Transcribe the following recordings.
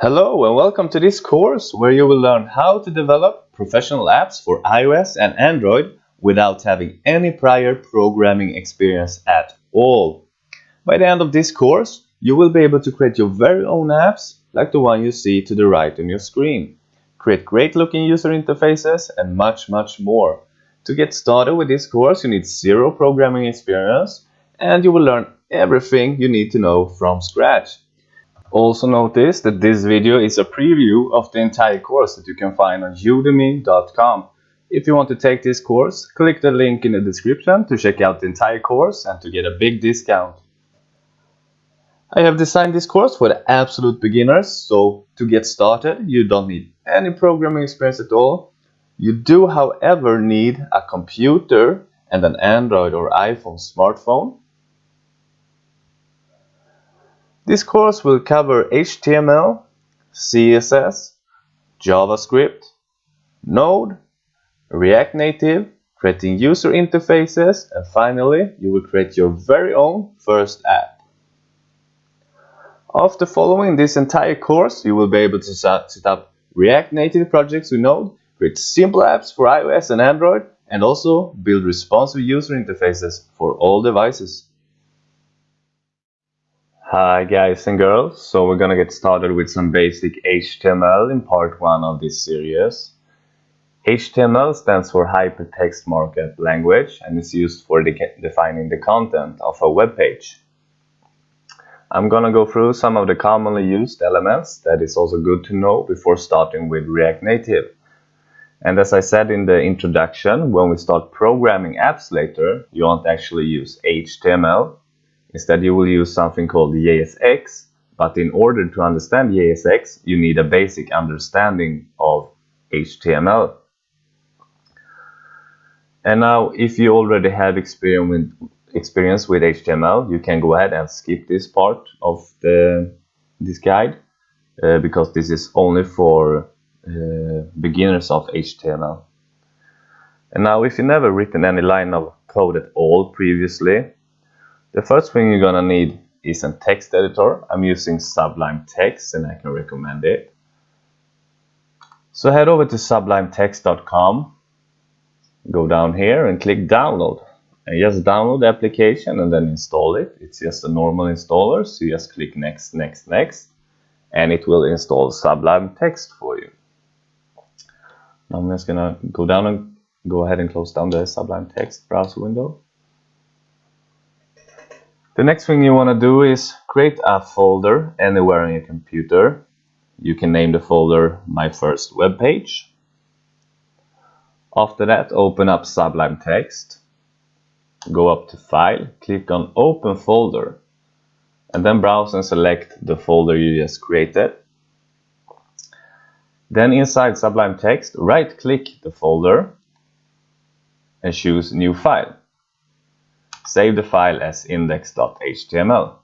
Hello and welcome to this course where you will learn how to develop professional apps for iOS and Android without having any prior programming experience at all. By the end of this course, you will be able to create your very own apps like the one you see to the right on your screen. Create great looking user interfaces and much more. To get started with this course, you need zero programming experience and you will learn everything you need to know from scratch. Also notice that this video is a preview of the entire course that you can find on udemy.com. If you want to take this course, click the link in the description to check out the entire course and to get a big discount. I have designed this course for the absolute beginners, so to get started you don't need any programming experience at all. You do, however, need a computer and an Android or iPhone smartphone. This course will cover HTML, CSS, JavaScript, Node, React Native, creating user interfaces, and finally, you will create your very own first app. After following this entire course, you will be able to set up React Native projects with Node, create simple apps for iOS and Android, and also build responsive user interfaces for all devices. Hi guys and girls, so we're gonna get started with some basic HTML in part 1 of this series. HTML stands for Hypertext Markup Language and is used for defining the content of a web page. I'm gonna go through some of the commonly used elements that is also good to know before starting with React Native. And as I said in the introduction, when we start programming apps later, you won't actually use HTML. Instead, you will use something called JSX, but in order to understand JSX, you need a basic understanding of HTML. And now, if you already have experience with HTML, you can go ahead and skip this part of this guide, because this is only for beginners of HTML. And now, if you've never written any line of code at all previously, the first thing you're gonna need is a text editor. I'm using Sublime Text and I can recommend it. So head over to sublimetext.com, go down here and click download. And just download the application and then install it. It's just a normal installer, so you just click next, and it will install Sublime Text for you. Now I'm just gonna go down and go ahead and close down the Sublime Text browser window. The next thing you want to do is create a folder anywhere on your computer. You can name the folder My First Web Page. After that, open up Sublime Text. Go up to File, click on Open Folder, and then browse and select the folder you just created. Then inside Sublime Text, right-click the folder and choose New File. Save the file as index.html.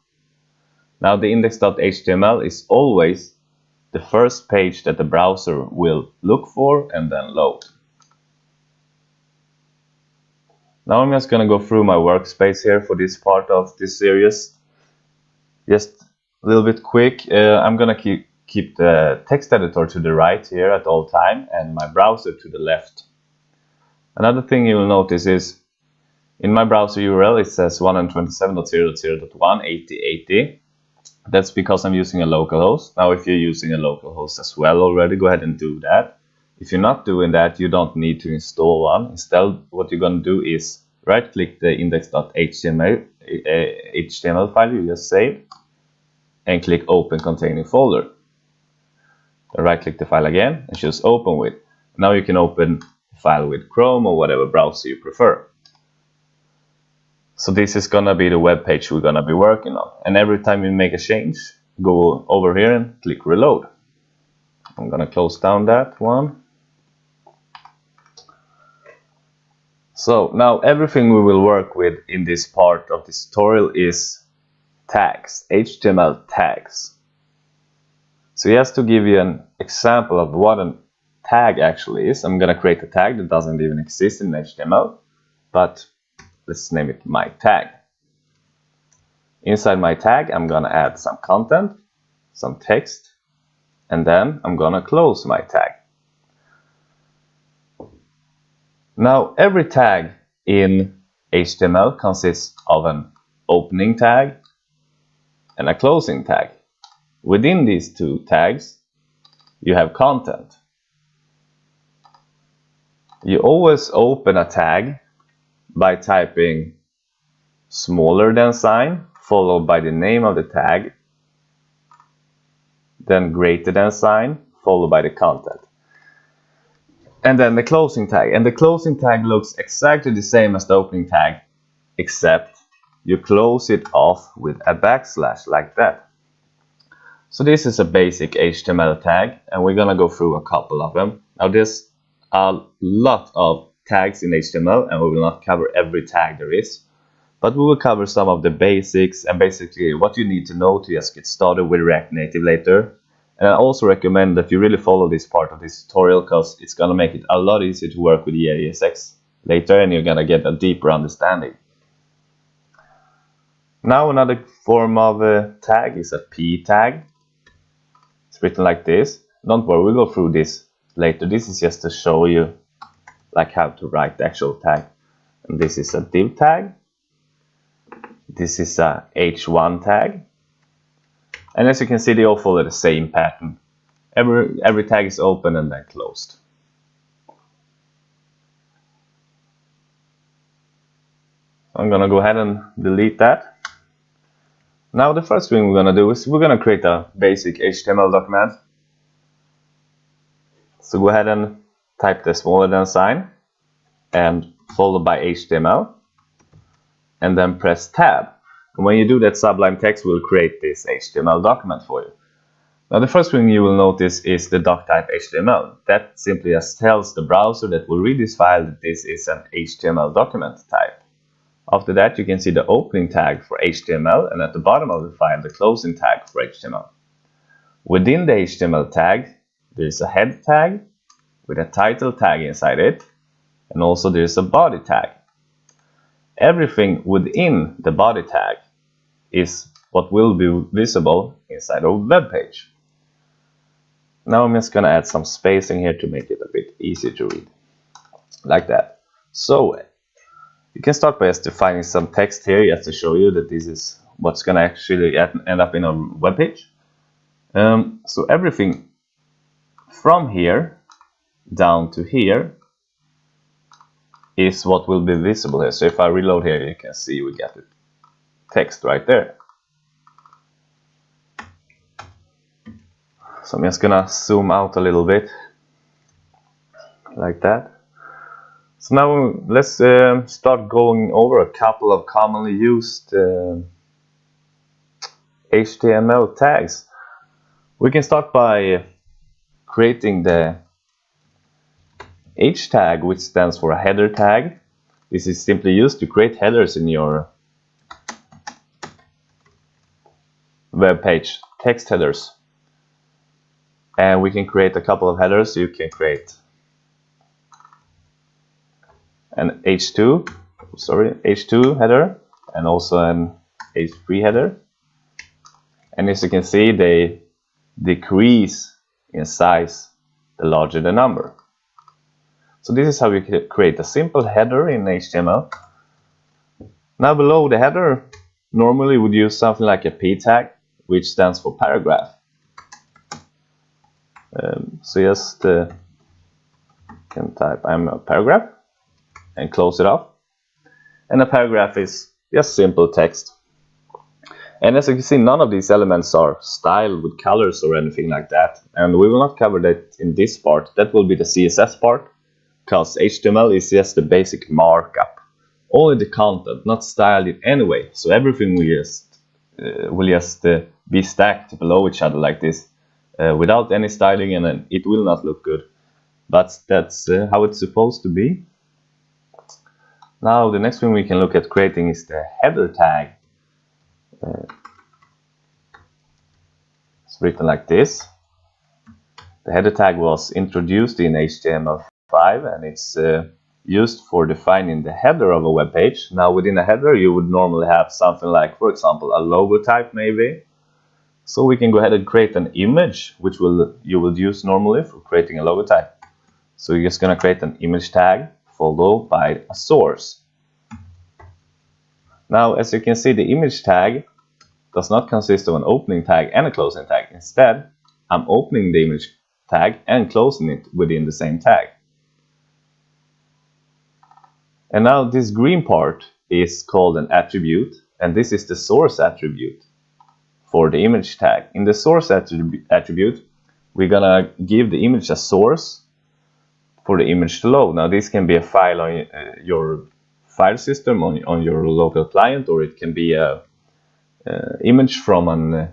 Now the index.html is always the first page that the browser will look for and then load. Now I'm just going to go through my workspace here for this part of this series. Just a little bit quick. I'm going to keep the text editor to the right here at all time and my browser to the left. Another thing you will notice is in my browser URL, it says 127.0.0.1.80.80. That's because I'm using a localhost. Now, if you're using a localhost as well already, go ahead and do that. If you're not doing that, you don't need to install one. Instead, what you're going to do is right-click the index.html file you just saved and click Open Containing Folder. Then right-click the file again and choose Open With. Now you can open the file with Chrome or whatever browser you prefer. So this is gonna be the web page we're gonna be working on. And every time you make a change, go over here and click reload. I'm gonna close down that one. So now everything we will work with in this part of this tutorial is tags, HTML tags. So just to give you an example of what a tag actually is, I'm gonna create a tag that doesn't even exist in HTML, but let's name it my tag. Inside my tag, I'm gonna add some content, some text, and then I'm gonna close my tag. Now every tag in HTML consists of an opening tag and a closing tag. Within these two tags you have content. You always open a tag by typing smaller than sign followed by the name of the tag, then greater than sign followed by the content, and then the closing tag. And the closing tag looks exactly the same as the opening tag, except you close it off with a backslash like that. So this is a basic HTML tag, and we're gonna go through a couple of them. Now there's a lot of tags in HTML, and we will not cover every tag there is, but we will cover some of the basics and basically what you need to know to just get started with React Native later. And I also recommend that you really follow this part of this tutorial, because it's gonna make it a lot easier to work with ESX later, and you're gonna get a deeper understanding. Now another form of tag is a P tag. It's written like this. Don't worry, we'll go through this later. This is just to show you like how to write the actual tag. And this is a div tag. This is a h1 tag. And as you can see, they all follow the same pattern. Every tag is open and then closed. I'm gonna go ahead and delete that. Now the first thing we're gonna do is we're gonna create a basic HTML document. So go ahead and type the smaller than sign and followed by HTML, and then press tab. And when you do that, Sublime Text will create this HTML document for you. Now the first thing you will notice is the doc type HTML. That simply just tells the browser that will read this file that this is an HTML document type. After that, you can see the opening tag for HTML, and at the bottom of the file the closing tag for HTML. Within the HTML tag there is a head tag with a title tag inside it, and also there is a body tag. Everything within the body tag is what will be visible inside of a web page. Now I'm just gonna add some spacing here to make it a bit easier to read, like that. So you can start by just defining some text here, just to show you that this is what's gonna actually end up in a web page. So everything from here down to here is what will be visible here. So if I reload here, you can see we get the text right there. So I'm just gonna zoom out a little bit, like that. So now let's start going over a couple of commonly used HTML tags. We can start by creating the H tag, which stands for a header tag. This is simply used to create headers in your web page, text headers. And we can create a couple of headers. You can create an H2 header and also an H3 header. And as you can see, they decrease in size the larger the number. So this is how we can create a simple header in HTML. Now below the header, normally we would use something like a P tag, which stands for paragraph. So just can type I'm a paragraph and close it off. And a paragraph is just simple text. And as you can see, none of these elements are styled with colors or anything like that. And we will not cover that in this part. That will be the CSS part, because HTML is just the basic markup. Only the content, not styled in any way. So everything will just be stacked below each other like this, without any styling, and then it will not look good. But that's how it's supposed to be. Now the next thing we can look at creating is the header tag. It's written like this. The header tag was introduced in HTML5, and it's used for defining the header of a web page. Now within a header you would normally have something like, for example, a logo type maybe. So we can go ahead and create an image, which you will use normally for creating a logo tag. So you're just going to create an image tag followed by a source. Now, as you can see, the image tag does not consist of an opening tag and a closing tag. Instead, I'm opening the image tag and closing it within the same tag. And now this green part is called an attribute, and this is the source attribute for the image tag. In the source attribute, we're gonna give the image a source for the image to load. Now this can be a file on your file system on your local client, or it can be a image from a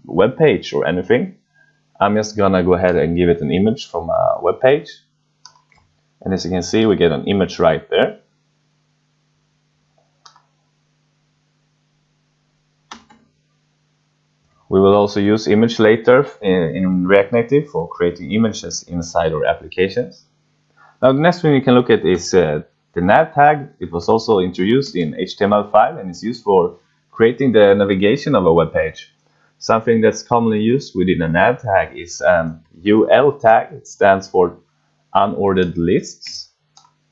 web page or anything. I'm just gonna go ahead and give it an image from a web page. And as you can see, we get an image right there. We will also use image later in React Native for creating images inside our applications. Now the next thing you can look at is the nav tag. It was also introduced in HTML5 and is used for creating the navigation of a web page. Something that's commonly used within a nav tag is an UL tag. It stands for unordered lists,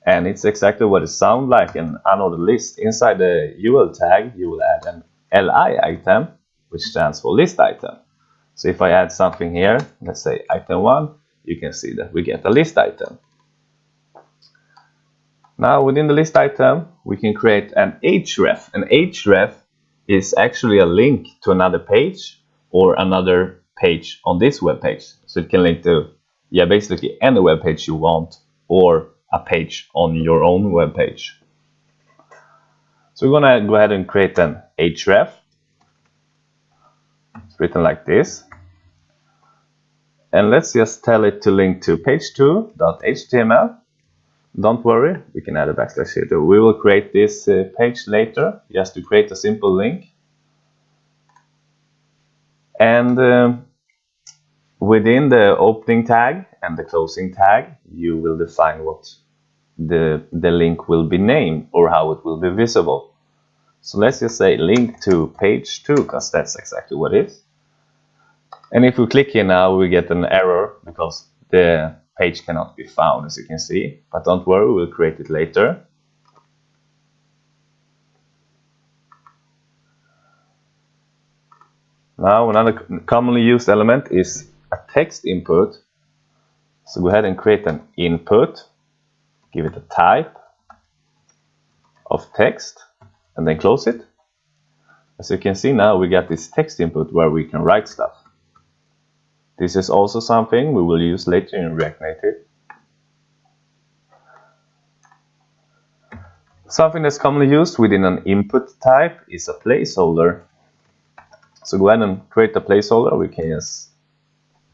and it's exactly what it sounds like, an unordered list. Inside the UL tag, you will add an LI item, which stands for list item. So if I add something here, let's say item 1, you can see that we get a list item. Now within the list item, we can create an href. An href is actually a link to another page or another page on this web page. So it can link to basically any web page you want, or a page on your own web page. So we're gonna go ahead and create an href. It's written like this. And let's just tell it to link to page2.html. Don't worry, we can add a backslash here too. We will create this page later, just to create a simple link. And within the opening tag and the closing tag, you will define what the link will be named, or how it will be visible. So let's just say link to page 2, because that's exactly what it is. And if we click here now, we get an error because the page cannot be found, as you can see. But don't worry, we'll create it later. Now another commonly used element is a text input. So go ahead and create an input, give it a type of text, and then close it. As you can see now, we got this text input where we can write stuff. This is also something we will use later in React Native. Something that's commonly used within an input type is a placeholder. So go ahead and create a placeholder. We can just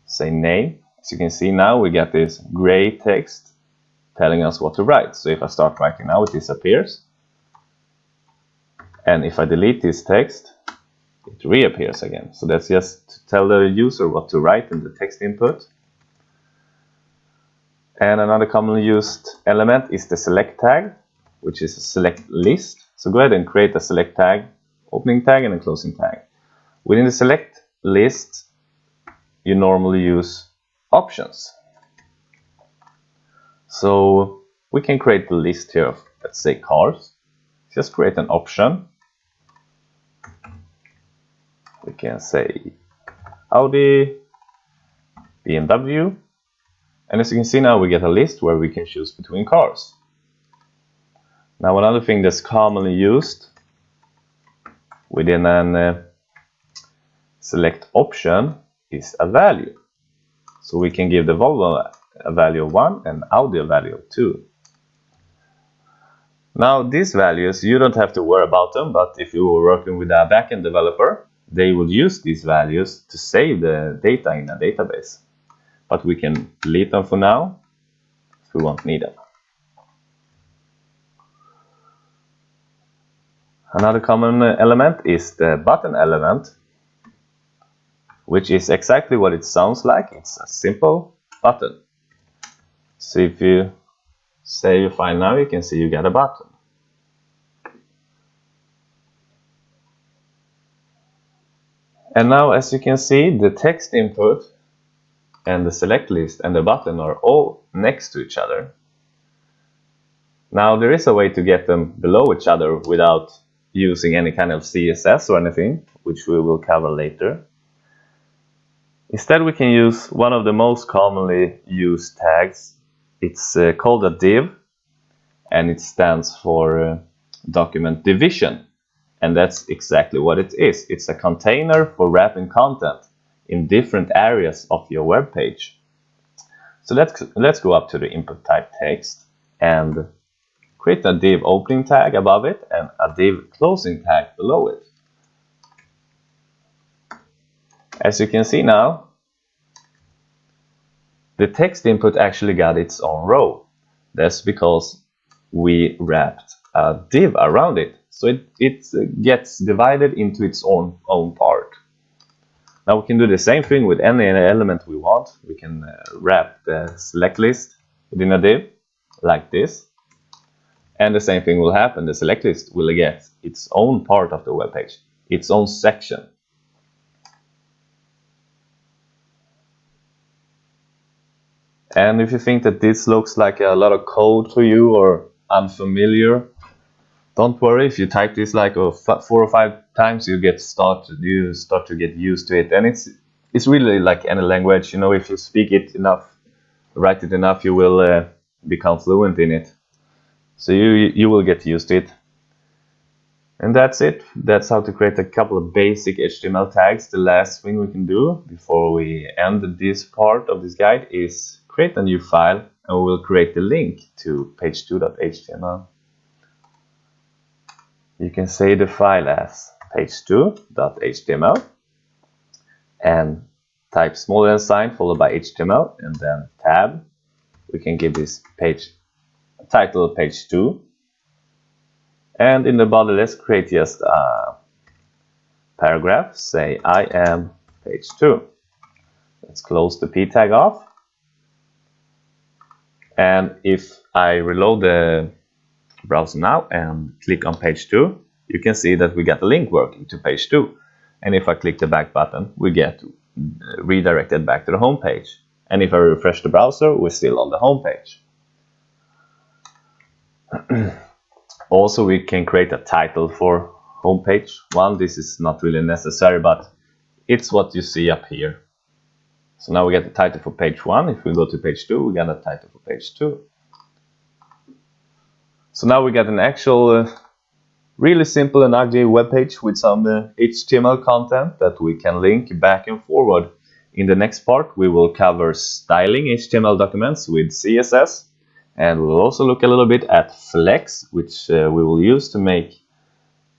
say name. As you can see now, we get this gray text telling us what to write. So if I start writing now, it disappears. And if I delete this text, it reappears again. So that's just to tell the user what to write in the text input. And another commonly used element is the select tag, which is a select list. So go ahead and create a select tag, opening tag and a closing tag. Within the select list, you normally use options. So we can create a list here of, let's say, cars. Just create an option. We can say Audi, BMW, and as you can see now, we get a list where we can choose between cars. Now another thing that's commonly used within an select option is a value. So we can give the Volvo a value of 1 and Audi a value of 2. Now these values, you don't have to worry about them, but if you were working with a backend developer, they will use these values to save the data in a database. But we can delete them for now, if we won't need them. Another common element is the button element, which is exactly what it sounds like. It's a simple button. So if you save your file now, you can see you get a button. And now, as you can see, the text input and the select list and the button are all next to each other. Now there is a way to get them below each other without using any kind of CSS or anything, which we will cover later. Instead, we can use one of the most commonly used tags. It's called a div, and it stands for document division. And that's exactly what it is. It's a container for wrapping content in different areas of your web page. So let's go up to the input type text and create a div opening tag above it and a div closing tag below it. As you can see now, the text input actually got its own row. That's because we wrapped a div around it. So it gets divided into its own part. Now we can do the same thing with any element we want. We can wrap the select list within a div like this. And the same thing will happen. The select list will get its own part of the web page, its own section. And if you think that this looks like a lot of code to you or unfamiliar, don't worry. If you type this like 4 or 5 times, you start to get used to it. And it's really like any language. You know, if you speak it enough, write it enough, you will become fluent in it. So you will get used to it. And that's it. That's how to create a couple of basic HTML tags. The last thing we can do before we end this part of this guide is create a new file, and we will create the link to page2.html. You can save the file as page2.html and type smaller than sign followed by HTML and then tab. We can give this page title page 2, and in the body let's create just a paragraph. Say I am page 2. Let's close the p tag off, and if I reload the browser now and click on page 2, you can see that we got a link working to page 2. And if I click the back button, we get redirected back to the home page. And if I refresh the browser, we're still on the home page. Also, we can create a title for homepage 1. This is not really necessary, but it's what you see up here. So now we get the title for page 1. If we go to page 2, we got a title for page 2. So now we got an actual really simple and ugly web page with some HTML content that we can link back and forward. In the next part, we will cover styling HTML documents with CSS, and we'll also look a little bit at Flex, which we will use to make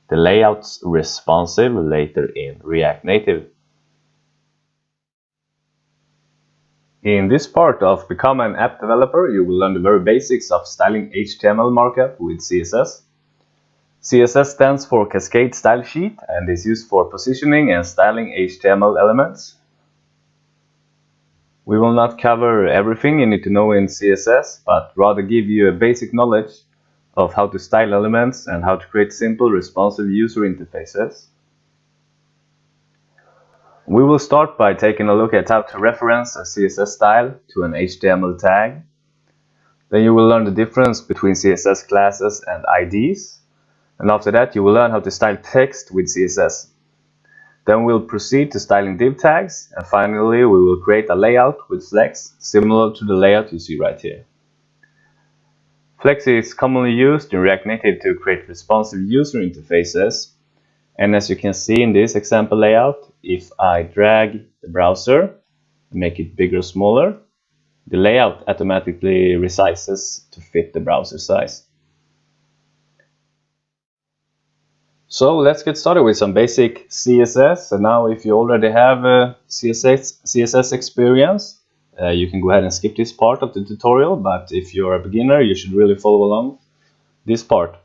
the layouts responsive later in React Native. In this part of Become an App Developer, you will learn the very basics of styling HTML markup with CSS. CSS stands for Cascade Style Sheet and is used for positioning and styling HTML elements. We will not cover everything you need to know in CSS, but rather give you a basic knowledge of how to style elements and how to create simple, responsive user interfaces. We will start by taking a look at how to reference a CSS style to an HTML tag. Then you will learn the difference between CSS classes and IDs. And after that, you will learn how to style text with CSS. Then we'll proceed to styling div tags. And finally, we will create a layout with Flex, similar to the layout you see right here. Flex is commonly used in React Native to create responsive user interfaces. And as you can see in this example layout, if I drag the browser, make it bigger or smaller, the layout automatically resizes to fit the browser size. So let's get started with some basic CSS. And now if you already have CSS experience, you can go ahead and skip this part of the tutorial. But if you're a beginner, you should really follow along this part.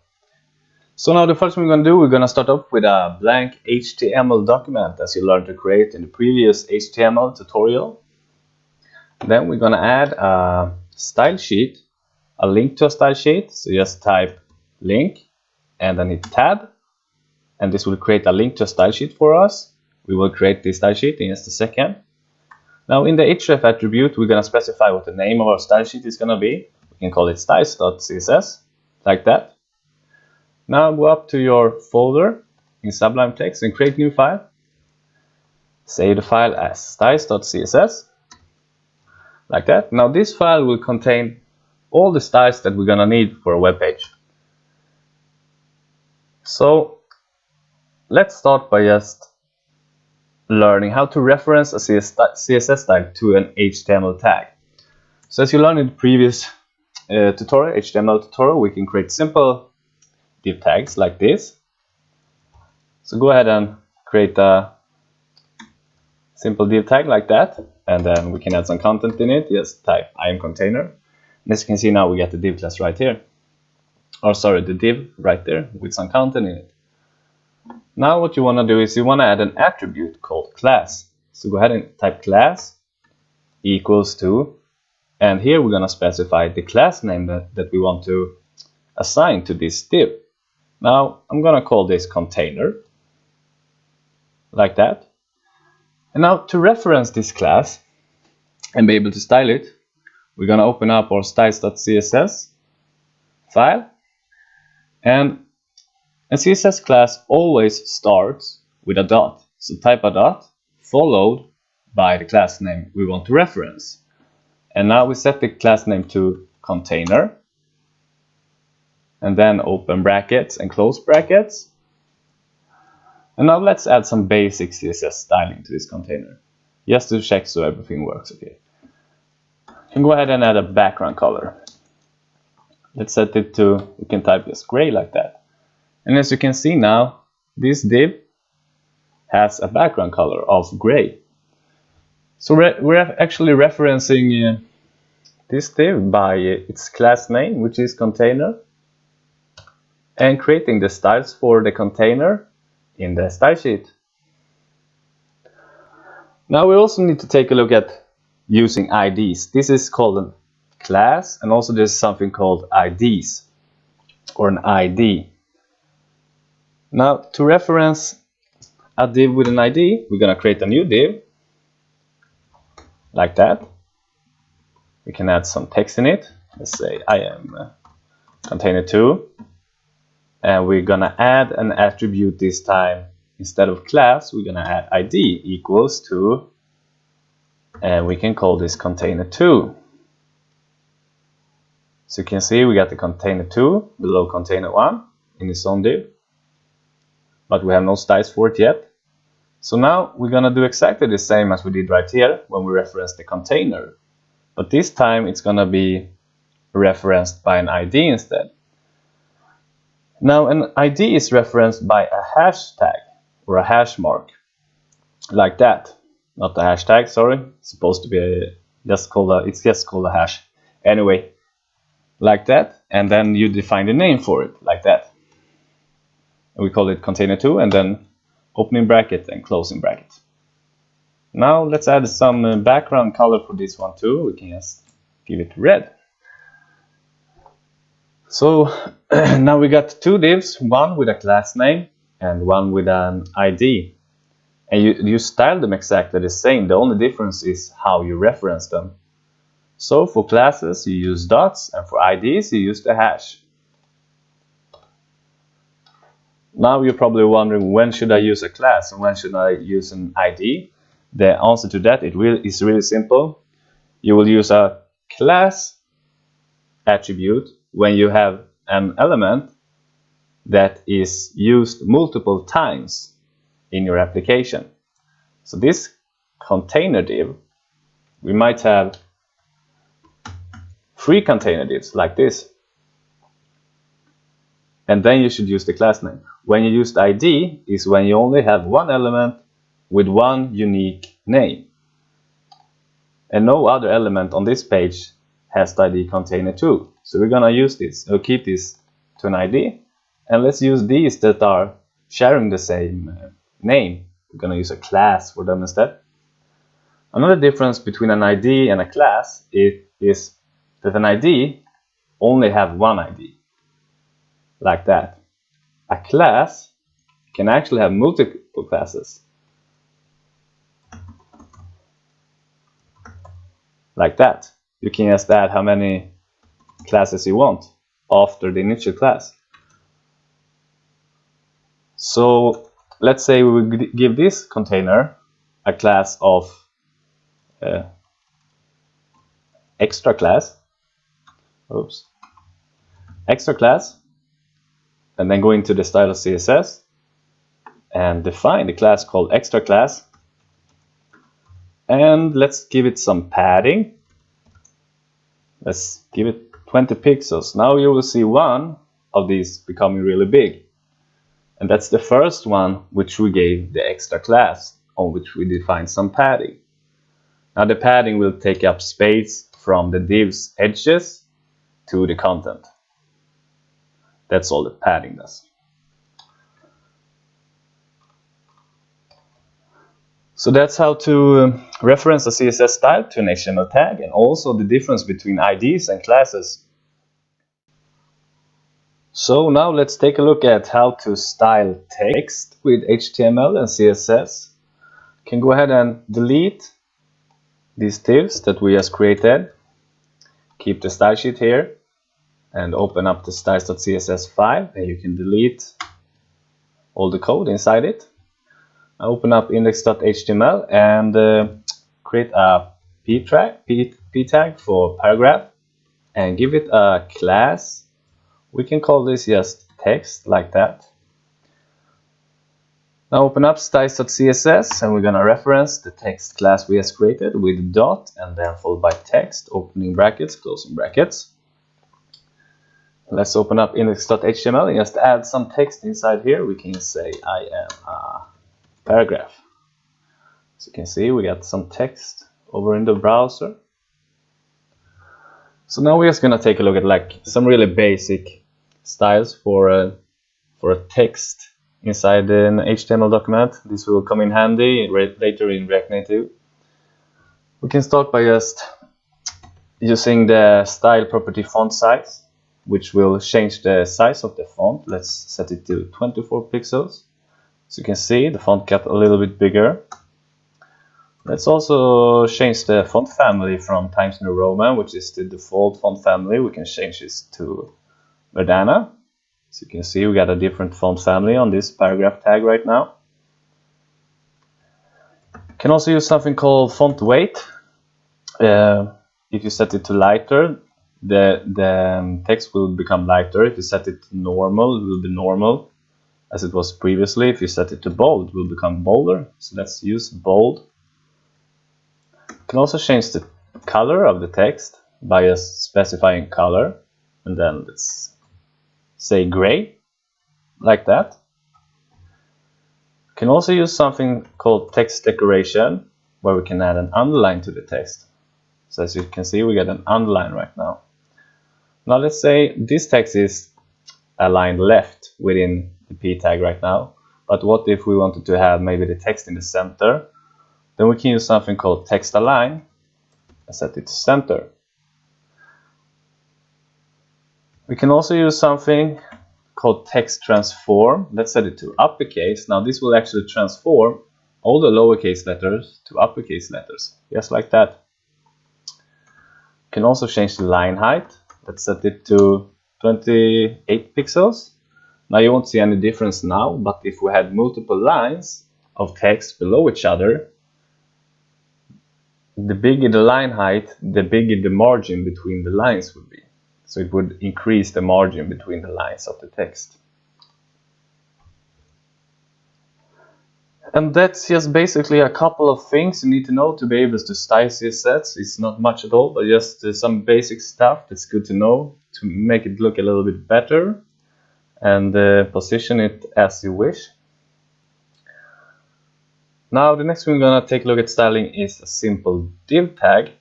So now the first thing we're going to do, we're going to start off with a blank HTML document as you learned to create in the previous HTML tutorial. Then we're going to add a style sheet, a link to a style sheet. So just type link and then hit tab, and this will create a link to a style sheet for us. We will create this style sheet in just a second. Now in the href attribute, we're going to specify what the name of our style sheet is going to be. We can call it styles.css, like that. Now go up to your folder in Sublime Text and create new file. Save the file as styles.css, like that. Now this file will contain all the styles that we're going to need for a web page. So let's start by just learning how to reference a CSS style to an HTML tag. So as you learned in the previous HTML tutorial, we can create simple div tags like this. So go ahead and create a simple div tag like that, and then we can add some content in it. Just type IAMContainer. And as you can see now, we get the div class right here. Or sorry, the div right there with some content in it. Now what you want to do is you want to add an attribute called class. So go ahead and type class equals to, and here we're going to specify the class name that we want to assign to this div. Now I'm going to call this container, like that. And now to reference this class and be able to style it, we're going to open up our styles.css file, and a CSS class always starts with a dot. So type a dot followed by the class name we want to reference. And now we set the class name to container, and then open brackets and close brackets. And now let's add some basic CSS styling to this container, just to check so everything works okay. You can go ahead and add a background color. Let's set it to, we can type just gray like that. And as you can see now, this div has a background color of gray. So we're actually referencing this div by its class name, which is container, and creating the styles for the container in the style sheet. Now we also need to take a look at using IDs. This is called a class, and also there's something called IDs, or an ID. Now to reference a div with an ID, we're going to create a new div, like that. We can add some text in it. Let's say I am container2, and we're going to add an attribute this time. Instead of class, we're going to add ID equals to, and we can call this container2. So you can see we got the container2 below container1 in its own div, but we have no styles for it yet. So now we're going to do exactly the same as we did right here when we reference the container. But this time it's going to be referenced by an ID instead. Now an ID is referenced by a hashtag or a hash mark, like that. Not a hashtag, sorry. It's supposed to be just called a hash. Anyway, like that, and then you define the name for it, like that. We call it container2, and then opening bracket and closing bracket. Now let's add some background color for this one too. We can just give it red. So now we got two divs, one with a class name and one with an ID. And you style them exactly the same. The only difference is how you reference them. So for classes you use dots, and for IDs you use the hash. Now you're probably wondering, when should I use a class and when should I use an ID? The answer to that is really simple. You will use a class attribute when you have an element that is used multiple times in your application. So this container div, we might have 3 container divs like this. And then you should use the class name. When you use the ID is when you only have one element with one unique name. And no other element on this page has the ID container2. So we're gonna use this, we'll keep this to an ID. And let's use these that are sharing the same name. We're gonna use a class for them instead. Another difference between an ID and a class is that an ID only have one ID, like that. A class can actually have multiple classes. like that. You can just add how many classes you want after the initial class. So let's say we will give this container a class of extra class. Oops. Extra class, and then go into the style of CSS and define the class called extra class, and let's give it some padding. Let's give it 20 pixels. Now you will see one of these becoming really big, and that's the first one which we gave the extra class, on which we defined some padding. Now the padding will take up space from the div's edges to the content. That's all the padding does. So that's how to reference a CSS style to an HTML tag, and also the difference between IDs and classes. So now let's take a look at how to style text with HTML and CSS. You can go ahead and delete these divs that we just created. Keep the style sheet here and open up the styles.css file, and you can delete all the code inside it. Now open up index.html and create a p tag for paragraph and give it a class. We can call this just text, like that. Now open up styles.css and we're gonna reference the text class we just created with dot and then followed by text, opening brackets, closing brackets. Let's open up index.html and just add some text inside here. We can say I am a paragraph. So you can see we got some text over in the browser. So now we're just gonna take a look at like some really basic styles for a text inside an HTML document. This will come in handy later in React Native. We can start by just using the style property font size, which will change the size of the font. Let's set it to 24 pixels. So you can see the font got a little bit bigger. Let's also change the font family from Times New Roman, which is the default font family. We can change this to Verdana. So you can see we got a different font family on this paragraph tag right now. You can also use something called font weight. If you set it to lighter, the text will become lighter. If you set it to normal, it will be normal as it was previously. If you set it to bold, it will become bolder. So let's use bold. You can also change the color of the text by just specifying color, and then let's say gray, like that. You can also use something called text decoration, where we can add an underline to the text. So as you can see, we get an underline right now. Now let's say this text is aligned left within the p tag right now, but what if we wanted to have maybe the text in the center? Then we can use something called text align and set it to center. We can also use something called text transform. Let's set it to uppercase. Now this will actually transform all the lowercase letters to uppercase letters, just like that. You can also change the line height. Let's set it to 28 pixels. Now you won't see any difference now, but if we had multiple lines of text below each other, the bigger the line height, the bigger the margin between the lines would be. So it would increase the margin between the lines of the text. And that's just basically a couple of things you need to know to be able to style CSS. It's not much at all, but just some basic stuff that's good to know to make it look a little bit better and position it as you wish. Now the next thing we're going to take a look at styling is a simple div tag.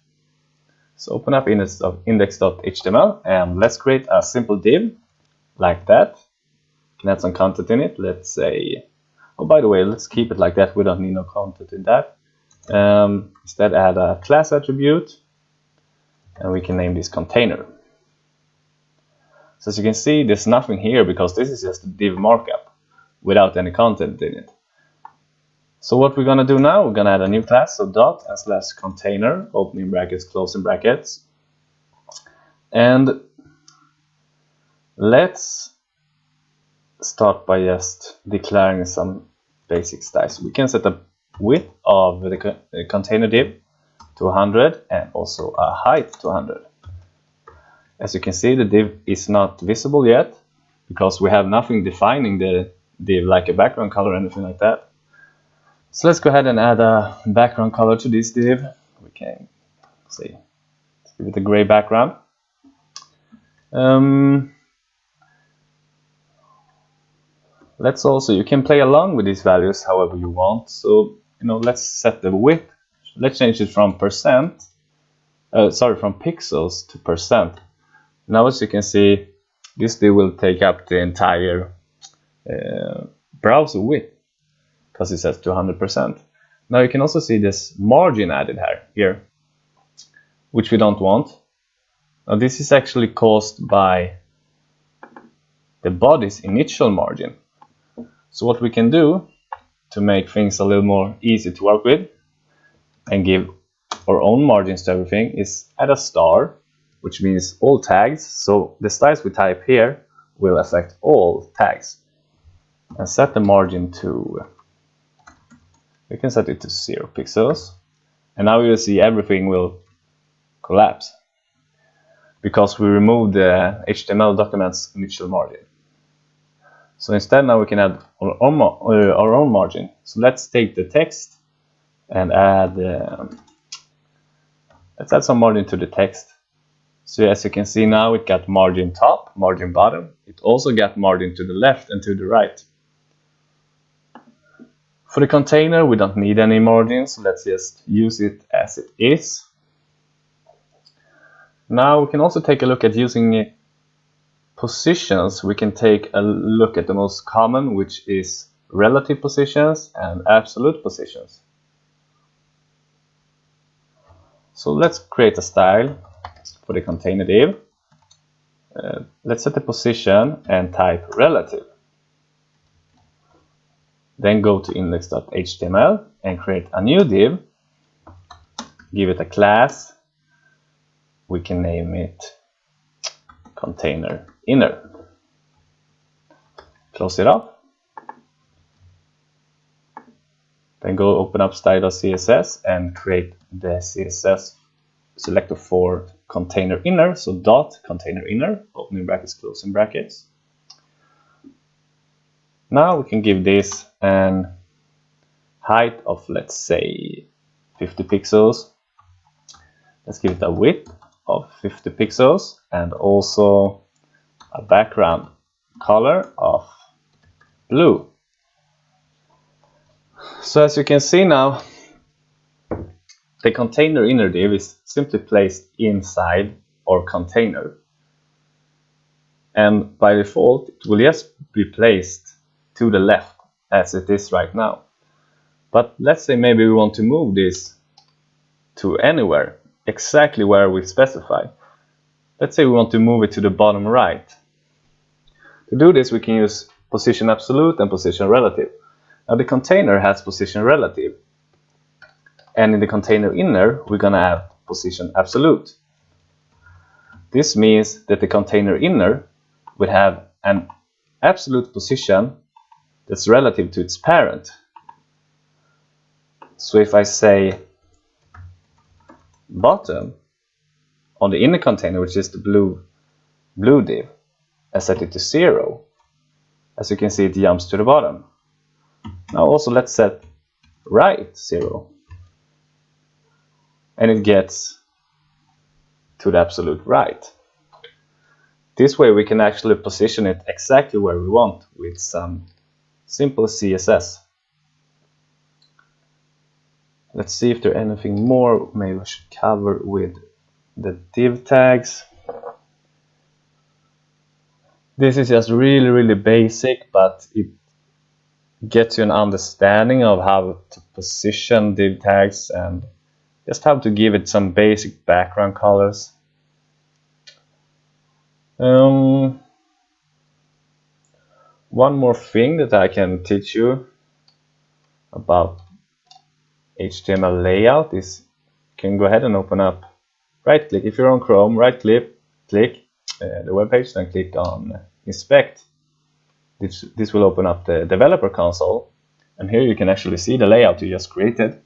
So open up index.html and let's create a simple div like that. You can add some content in it. Let's say, oh, by the way, let's keep it like that. We don't need no content in that. Instead, add a class attribute and we can name this container. So as you can see, there's nothing here because this is just a div markup without any content in it. So what we're gonna do now, we're gonna add a new class, so dot and slash container, opening brackets, closing brackets. And let's start by just declaring some basic styles. We can set a width of the container div to 100 and also a height to 100. As you can see, the div is not visible yet because we have nothing defining the div like a background color or anything like that. So let's go ahead and add a background color to this div. We can see, let's give it a gray background. Let's also, you can play along with these values however you want. So, let's set the width. Let's change it from from pixels to percent. Now, as you can see, this div will take up the entire browser width because it says 200%. Now you can also see this margin added here, which we don't want. Now this is actually caused by the body's initial margin. So what we can do to make things a little more easy to work with and give our own margins to everything is add a star, which means all tags. So the styles we type here will affect all tags. And set the margin to, we can set it to 0 pixels. And now you'll see everything will collapse because we removed the HTML document's initial margin. So instead now we can add our own margin. So let's take the text and add, let's add some margin to the text. So as you can see now, it got margin top, margin bottom. It also got margin to the left and to the right. For the container, we don't need any margins, so let's just use it as it is. Now we can also take a look at using positions. We can take a look at the most common, which is relative positions and absolute positions. So let's create a style for the container div. Let's set the position and type relative. Then go to index.html and create a new div. Give it a class. We can name it container inner. Close it up. Then go open up style.css and create the CSS selector for container inner. So dot container inner, opening brackets, closing brackets. Now we can give this an height of, let's say, 50 pixels. Let's give it a width of 50 pixels and also a background color of blue. So as you can see now, the container inner div is simply placed inside our container. And by default, it will just be placed to the left as it is right now. But let's say maybe we want to move this to anywhere, exactly where we specify. Let's say we want to move it to the bottom right. To do this, we can use position absolute and position relative. Now the container has position relative, and in the container inner, we're gonna add position absolute. This means that the container inner would have an absolute position that's relative to its parent. So if I say bottom on the inner container, which is the blue div, I set it to 0. As you can see, it jumps to the bottom. Now also let's set right 0, and it gets to the absolute right. This way we can actually position it exactly where we want with some simple CSS. Let's see if there's anything more maybe we should cover with the div tags. This is just really basic, but it gets you an understanding of how to position div tags and just how to give it some basic background colors. One more thing that I can teach you about HTML layout is, you can go ahead and open up, right click, if you're on Chrome, right click the web page, then click on inspect. This will open up the developer console, and here you can actually see the layout you just created.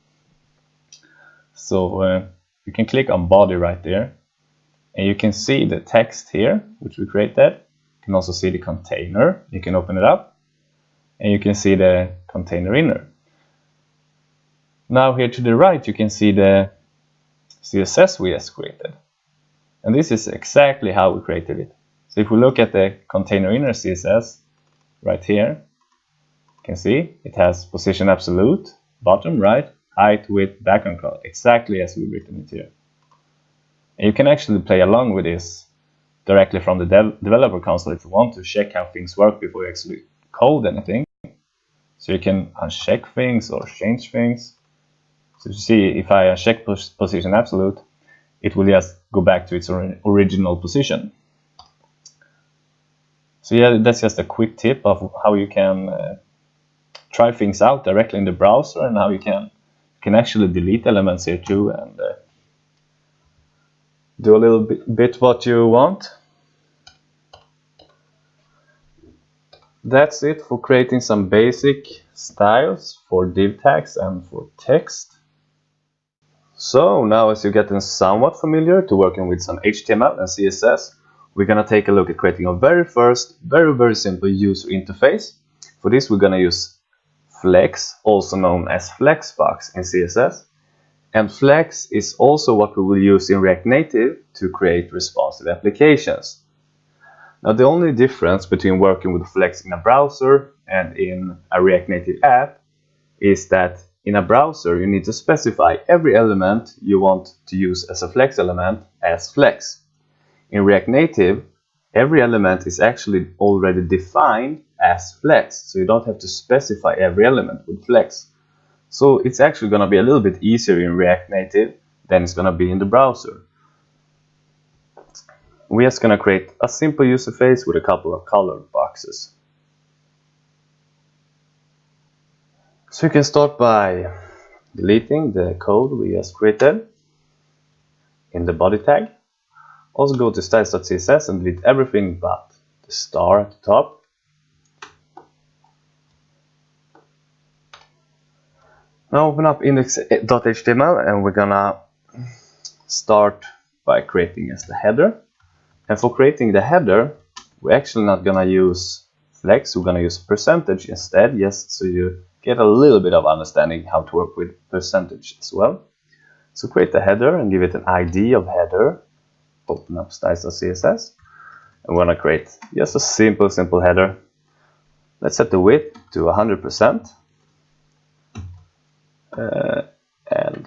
So you can click on body right there, and you can see the text here which we created. You can also see the container. You can open it up and you can see the container inner. Now here to the right you can see the CSS we just created, and this is exactly how we created it. So if we look at the container inner CSS right here, you can see it has position absolute, bottom right, height, width, background color, exactly as we've written it here. And you can actually play along with this directly from the developer console if you want to check how things work before you actually code anything. So you can uncheck things or change things. So you see, if I uncheck position absolute, it will just go back to its original position. So yeah, that's just a quick tip of how you can try things out directly in the browser, and how you can actually delete elements here too, and do a little bit what you want. That's it for creating some basic styles for div tags and for text. So now, as you're getting somewhat familiar to working with some HTML and CSS, we're gonna take a look at creating a very first, very simple user interface. For this we're gonna use Flex, also known as Flexbox in CSS. And Flex is also what we will use in React Native to create responsive applications. Now the only difference between working with Flex in a browser and in a React Native app is that in a browser you need to specify every element you want to use as a Flex element as Flex. In React Native, every element is actually already defined as Flex, so you don't have to specify every element with Flex. So it's actually going to be a little bit easier in React Native than it's going to be in the browser. We're just going to create a simple user face with a couple of color boxes. So you can start by deleting the code we just created in the body tag. Also go to styles.css and delete everything but the star at the top. Now open up index.html and we're gonna start by creating as the header. And for creating the header, we're actually not gonna use Flex, we're gonna use percentage instead, just so you get a little bit of understanding how to work with percentage as well. So create the header and give it an ID of header. Open up styles.css. And we're gonna create just a simple header. Let's set the width to 100%. And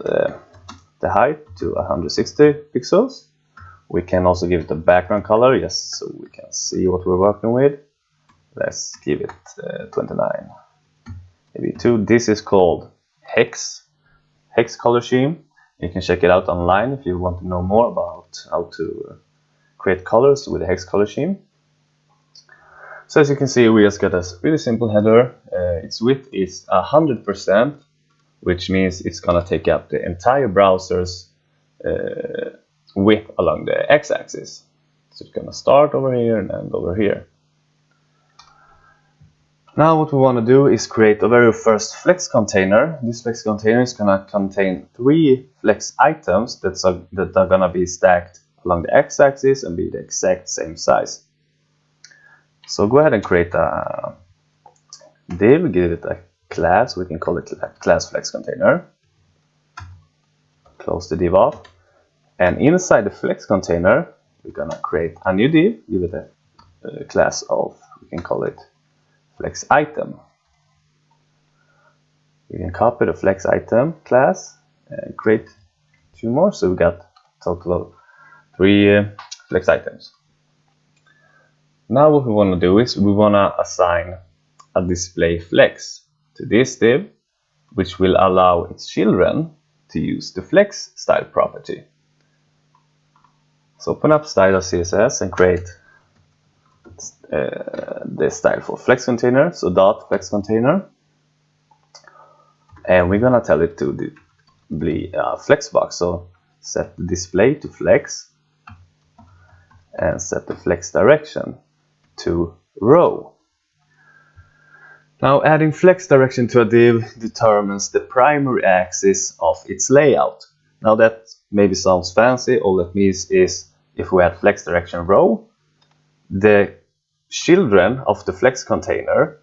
the height to 160 pixels. We can also give it a background color, just so we can see what we're working with. Let's give it 29, maybe 2. This is called hex color scheme. You can check it out online if you want to know more about how to create colors with a hex color scheme. So as you can see, we just got a really simple header. Its width is 100%. Which means it's gonna take up the entire browser's width along the x-axis. So it's gonna start over here and end over here. Now what we want to do is create a very first Flex container. This Flex container is gonna contain 3 Flex items that are gonna be stacked along the x-axis and be the exact same size. So go ahead and create a div, give it a class, we can call it class Flex container. Close the div off, and inside the Flex container we're gonna create a new div, give it a class of, we can call it Flex item. We can copy the Flex item class and create 2 more, so we got a total of 3 Flex items. Now what we want to do is we want to assign a display Flex to this div, which will allow its children to use the Flex style property. So open up style.css and create the style for Flex container, so dot Flex container, and we're gonna tell it to be a flex box. So set the display to flex and set the flex direction to row. Now adding flex direction to a div determines the primary axis of its layout. Now that maybe sounds fancy. All that means is if we add flex direction row, the children of the flex container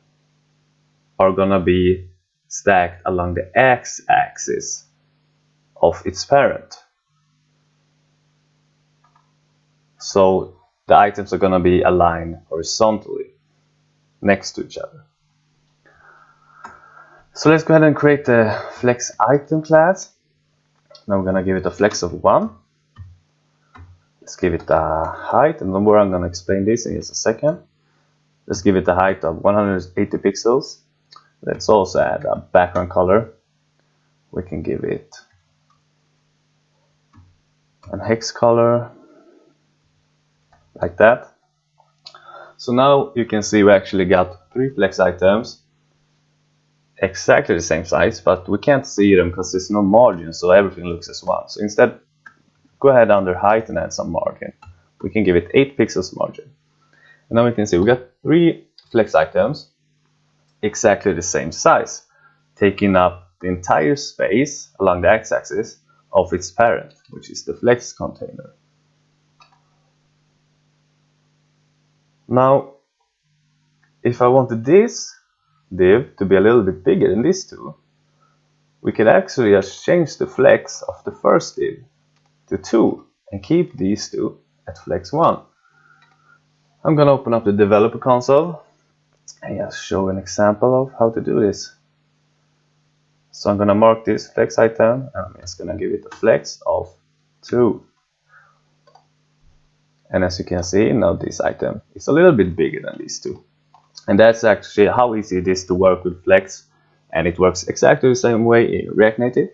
are gonna be stacked along the x-axis of its parent. So the items are gonna be aligned horizontally next to each other. So let's go ahead and create the flex item class. Now we're gonna give it a flex of 1. Let's give it a height, and don't worry, I'm gonna explain this in just a second. Let's give it a height of 180 pixels. Let's also add a background color. We can give it a hex color, like that. So now you can see we actually got 3 flex items, exactly the same size, but we can't see them because there's no margin, so everything looks as one. So instead, go ahead under height and add some margin. We can give it 8 pixels margin. And now we can see we got 3 flex items, exactly the same size, taking up the entire space along the x-axis of its parent, which is the flex container. Now, if I wanted this div to be a little bit bigger than these two, we could actually just change the flex of the first div to 2 and keep these two at flex 1. I'm gonna open up the developer console and just show an example of how to do this. So I'm gonna mark this flex item and I'm just gonna give it a flex of 2. And as you can see, now this item is a little bit bigger than these two. And that's actually how easy it is to work with flex, and it works exactly the same way in React Native.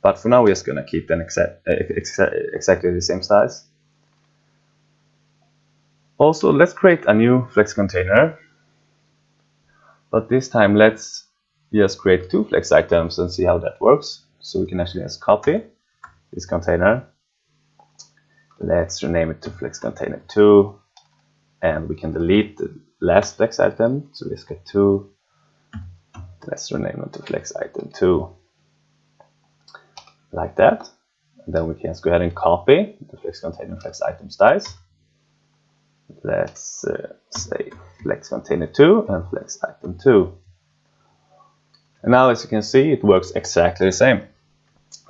But for now, we're just gonna keep them exactly the same size. Also, let's create a new flex container. But this time, let's just create 2 flex items and see how that works. So we can actually just copy this container. Let's rename it to flex container 2, and we can delete the last flex item. So let's get 2. Let's rename it to flex item 2, like that. And then we can just go ahead and copy the flex container flex item styles. Let's say flex container 2 and flex item 2. And now, as you can see, it works exactly the same.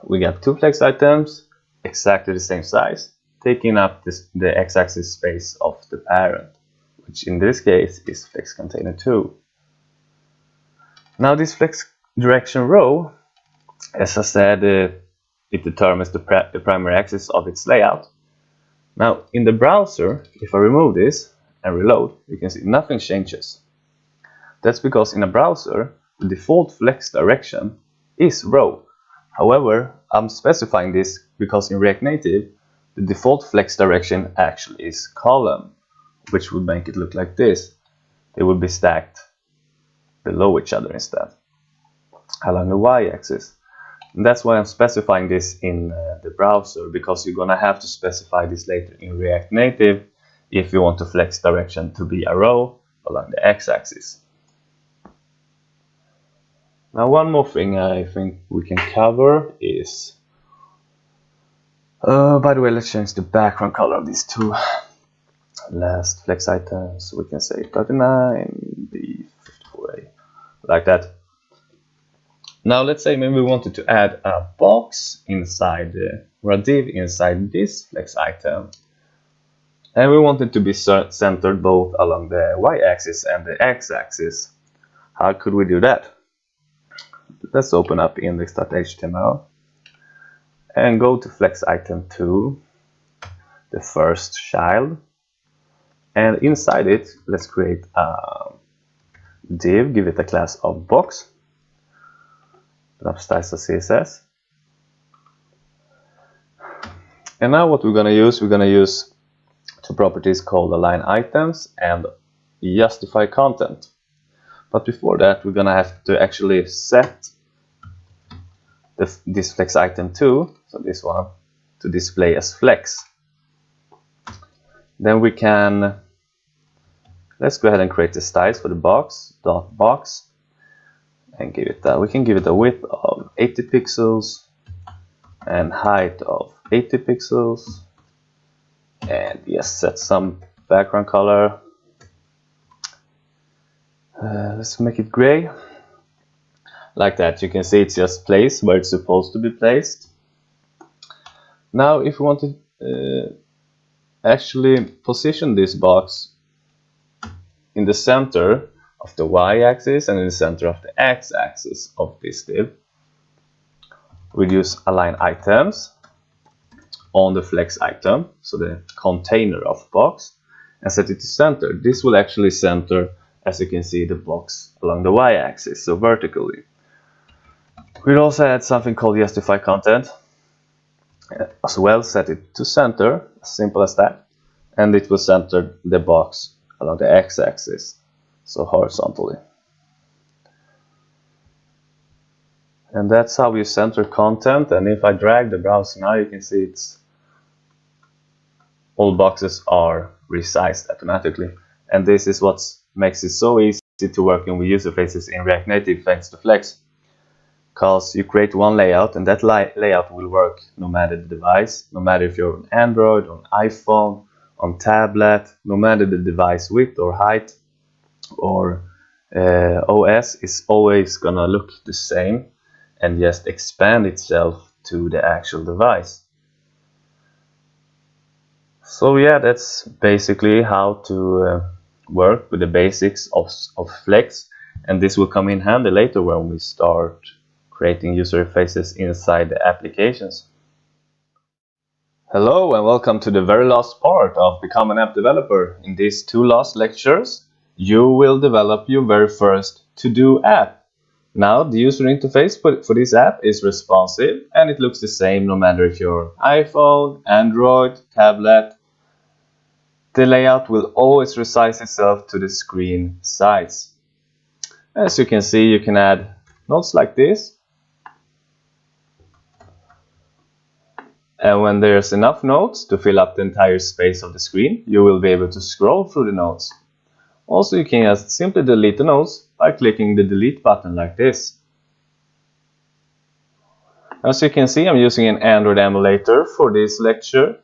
We got 2 flex items, exactly the same size, taking up the x-axis space of the parent, which in this case is flex container 2. Now this flex direction row, as I said, it determines the primary axis of its layout. Now in the browser, if I remove this and reload, you can see nothing changes. That's because in a browser, the default flex direction is row. However, I'm specifying this because in React Native, the default flex direction actually is column, which would make it look like this. They will be stacked below each other instead, along the y-axis. And that's why I'm specifying this in the browser, because you're gonna have to specify this later in React Native if you want the flex direction to be a row along the x-axis. Now one more thing I think we can cover is, by the way, let's change the background color of these 2 last flex items. We can say 39B54A, like that. Now let's say maybe we wanted to add a box inside or a div inside this flex item, and we want it to be centered both along the y-axis and the x-axis. How could we do that? Let's open up index.html and go to flex item 2, the first child, and inside it let's create a div, give it a class of box, styles of CSS. And now what we're gonna use 2 properties called align items and justify content. But before that, we're gonna have to actually set this flex item too, so this one to display as flex. Then we can, let's go ahead and create the styles for the box, dot box, and give it that. We can give it a width of 80 pixels and height of 80 pixels, and yes, set some background color. Let's make it gray. Like that, you can see it's just placed where it's supposed to be placed. Now if we want to actually position this box in the center of the y-axis and in the center of the x-axis of this div, we'll use align items on the flex item, so the container of box, and set it to center. This will actually center, as you can see, the box along the y-axis, so vertically. We'll also add something called justify content as well, set it to center, as simple as that, and it will center the box along the x-axis, so horizontally. And that's how you center content. And if I drag the browser now, you can see it's all boxes are resized automatically, and this is what makes it so easy to working with user faces in React Native thanks to Flex. Because you create one layout, and that layout will work no matter the device, no matter if you're on Android, on iPhone, on tablet, no matter the device width or height or OS, is always gonna look the same and just expand itself to the actual device. So yeah, that's basically how to work with the basics of Flex, and this will come in handy later when we start creating user interfaces inside the applications. Hello and welcome to the very last part of Become an App Developer. In these two last lectures, you will develop your very first to-do app. Now, the user interface for this app is responsive, and it looks the same no matter if you're iPhone, Android, tablet. The layout will always resize itself to the screen size. As you can see, you can add notes like this. And when there's enough notes to fill up the entire space of the screen, you will be able to scroll through the notes. Also, you can just simply delete the notes by clicking the delete button like this. As you can see, I'm using an Android emulator for this lecture.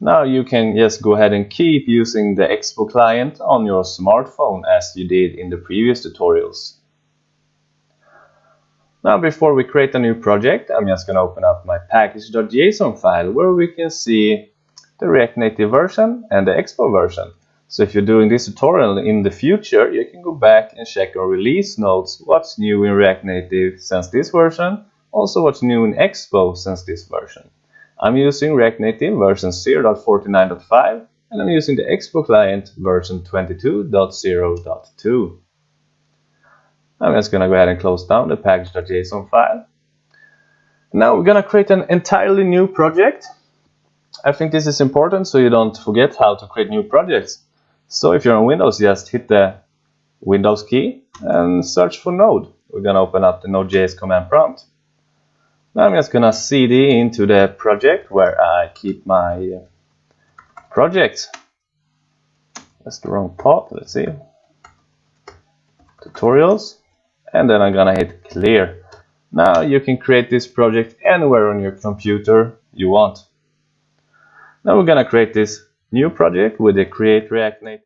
Now you can just go ahead and keep using the Expo client on your smartphone as you did in the previous tutorials. Now, before we create a new project, I'm just going to open up my package.json file where we can see the React Native version and the Expo version. So if you're doing this tutorial in the future, you can go back and check your release notes, what's new in React Native since this version, also what's new in Expo since this version. I'm using React Native version 0.49.5, and I'm using the Expo client version 22.0.2. I'm just going to go ahead and close down the package.json file. Now we're going to create an entirely new project. I think this is important so you don't forget how to create new projects. So if you're on Windows, just hit the Windows key and search for Node. We're going to open up the Node.js command prompt. Now I'm just going to cd into the project where I keep my projects. That's the wrong part. Let's see. Tutorials. And then I'm gonna hit clear. Now you can create this project anywhere on your computer you want. Now we're gonna create this new project with the create React Native.